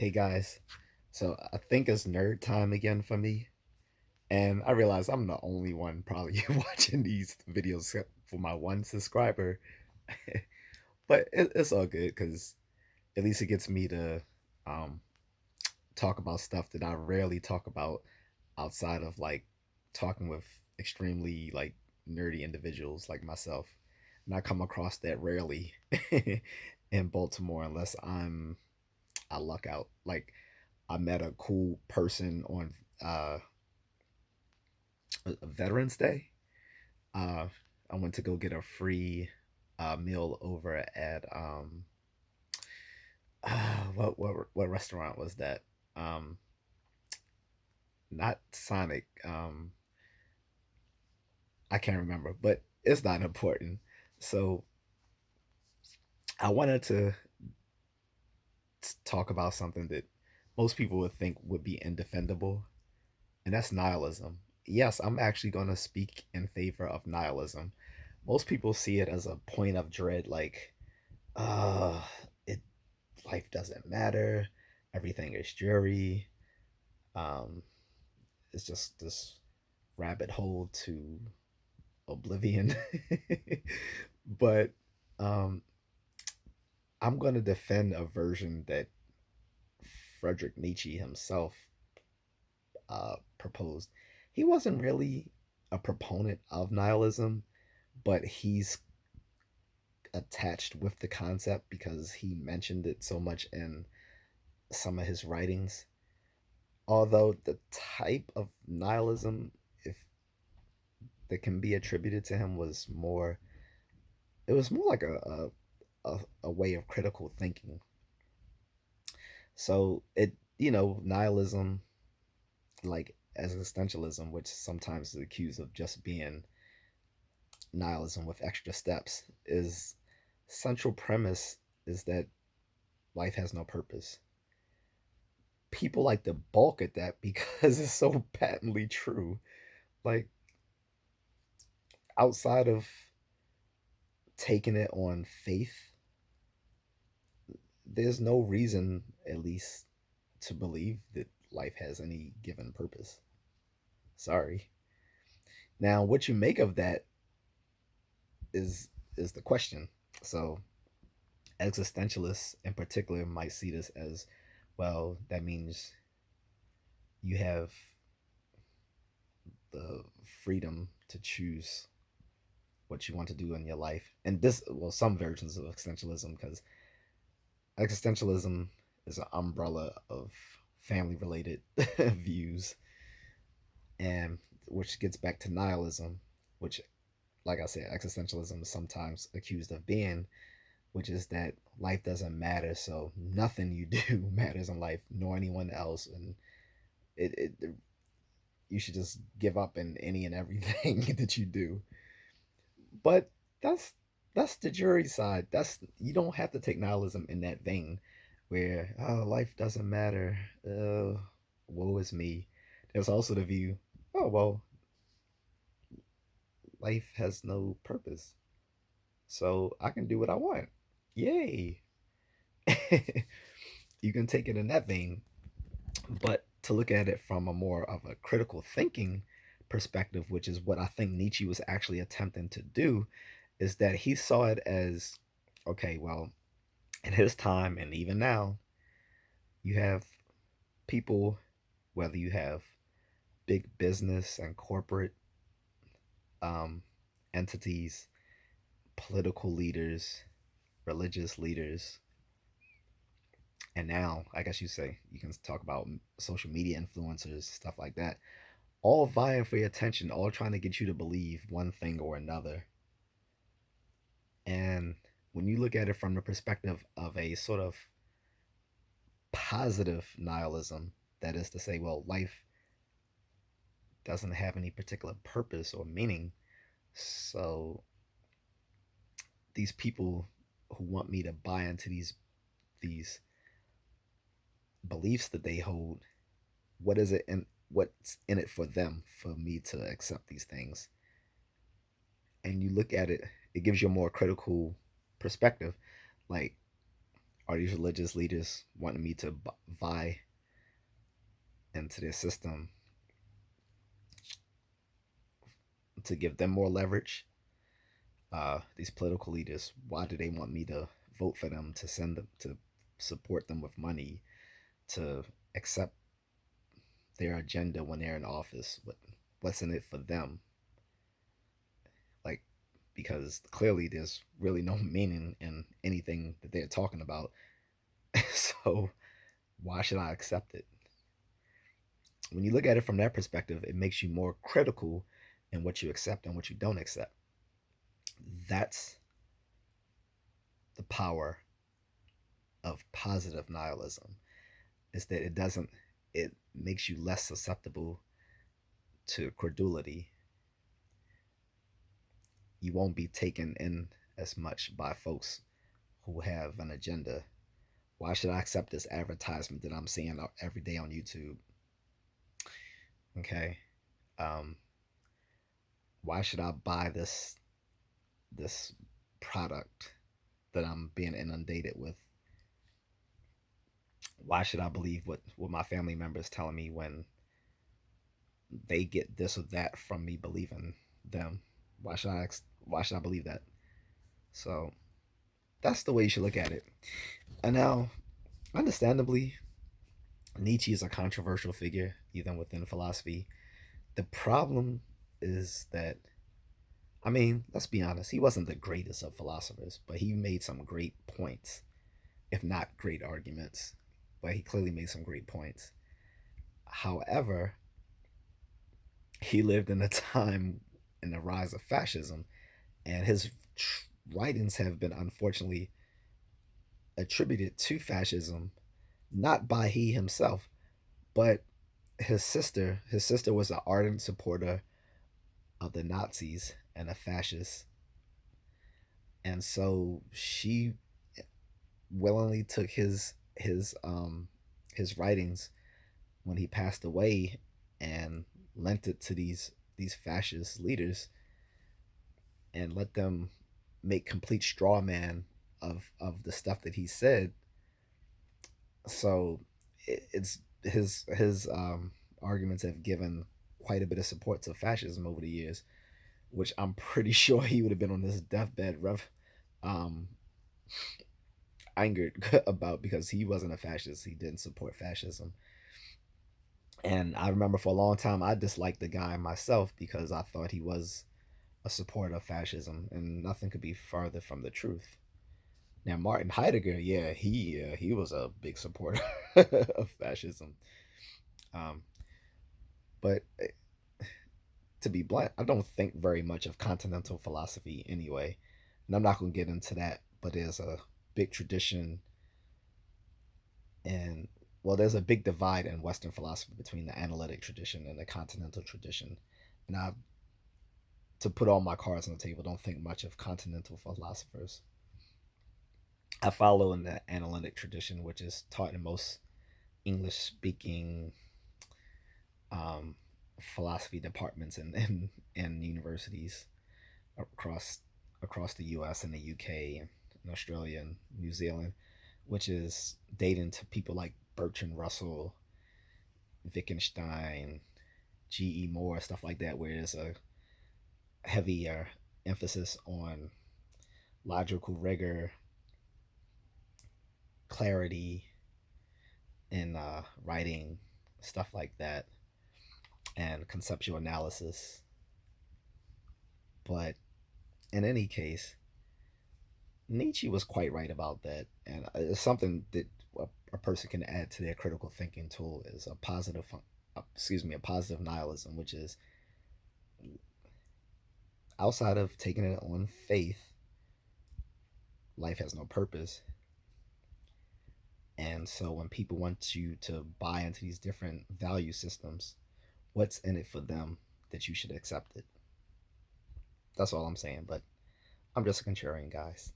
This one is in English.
Hey guys, so I think it's nerd time again for me, and I realize I'm the only one probably watching these videos except for my one subscriber, but it's all good because at least it gets me to um, talk about stuff that I rarely talk about outside of like talking with extremely like nerdy individuals like myself, and I come across that rarely in Baltimore unless I luck out. Like I met a cool person on uh, Veterans Day. Uh, I went to go get a free meal over at what restaurant was that? Um, Not Sonic. I can't remember, but it's not important. So I wanted to talk about something that most people would think would be indefendable, and that's nihilism. Yes, I'm actually going to speak in favor of nihilism. Most people see it as a point of dread, like, uh, it life doesn't matter, everything is dreary. Um, it's just this rabbit hole to oblivion. But um, I'm going to defend a version that Friedrich Nietzsche himself proposed. He wasn't really a proponent of nihilism, but he's attached with the concept because he mentioned it so much in some of his writings. Although the type of nihilism, if that can be attributed to him, was more, it was more like a way of critical thinking. So nihilism, like existentialism, which sometimes is accused of just being nihilism with extra steps, is central premise is that life has no purpose. People like to balk at that because it's so patently true. Like outside of taking it on faith, there's no reason, at least, to believe that life has any given purpose. Sorry. Now, what you make of that is is the question. So, existentialists in particular might see this as, well, that means you have the freedom to choose what you want to do in your life. And this, well, some versions of existentialism, because existentialism is an umbrella of family related views, and which gets back to nihilism, which, like I said, existentialism is sometimes accused of being, which is that life doesn't matter, so nothing you do matters in life, nor anyone else, and it you should just give up in any and everything that you do. But that's that's the jury side. That's, you don't have to take nihilism in that vein, where life doesn't matter. Woe is me. There's also the view, oh well, life has no purpose, so I can do what I want. Yay! You can take it in that vein, but to look at it from a more of a critical thinking perspective, which is what I think Nietzsche was actually attempting to do, is that he saw it as, okay, well, in his time and even now, you have people, whether you have big business and corporate um, entities, political leaders, religious leaders, and now I guess you say you can talk about social media influencers, stuff like that, all vying for your attention, all trying to get you to believe one thing or another. And when you look at it from the perspective of a sort of positive nihilism, that is to say, well, life doesn't have any particular purpose or meaning. So these people who want me to buy into these beliefs that they hold, what is it and what's in it for them for me to accept these things? And you look at it, it gives you a more critical perspective. Like, Are these religious leaders wanting me to buy into their system to give them more leverage? These political leaders, why do they want me to vote for them, to send them, to support them with money, to accept their agenda when they're in office? What's in it for them? Like, because clearly there's really no meaning in anything that they're talking about. So why should I accept it? When you look at it from that perspective, it makes you more critical in what you accept and what you don't accept. That's the power of positive nihilism, is that it makes you less susceptible to credulity. You won't be taken in as much by folks who have an agenda. Why should I accept this advertisement that I'm seeing every day on YouTube? Okay. Um, why should I buy this product that I'm being inundated with? Why should I believe what my family members telling me when they get this or that from me believing them? Why should I believe that? So that's the way you should look at it. And now, understandably, Nietzsche is a controversial figure even within philosophy. The problem is that, I mean, let's be honest, he wasn't the greatest of philosophers, but he made some great points, if not great arguments. But he clearly made some great points. However, he lived in a time in the rise of fascism, and his writings have been unfortunately attributed to fascism, not by he himself, but his sister. His sister was an ardent supporter of the Nazis and a fascist, and so she willingly took his writings when he passed away and lent it to these fascist leaders and let them make complete straw man of the stuff that he said. So it's his arguments have given quite a bit of support to fascism over the years, which I'm pretty sure he would have been on his deathbed um, angered about, because he wasn't a fascist. He didn't support fascism. And I remember for a long time I disliked the guy myself because I thought he was a supporter of fascism, and nothing could be further from the truth. Now Martin Heidegger, yeah, he was a big supporter of fascism. Um, but to be blunt, I don't think very much of continental philosophy anyway, and I'm not going to get into that. But there's a big tradition, and well, there's a big divide in Western philosophy between the analytic tradition and the continental tradition. And I, to put all my cards on the table, don't think much of continental philosophers. I follow in the analytic tradition, which is taught in most English speaking um, philosophy departments and universities across the U.S. and the U.K. and Australia and New Zealand, which is dating to people like Bertrand Russell, Wittgenstein, G.E. Moore, stuff like that, where there's a heavier emphasis on logical rigor, clarity in writing, stuff like that, and conceptual analysis. But in any case, Nietzsche was quite right about that, and it's something that a person can add to their critical thinking tool is a positive nihilism, which is outside of taking it on faith, life has no purpose. And so when people want you to buy into these different value systems, what's in it for them that you should accept it? That's all I'm saying. But I'm just a contrarian, guys.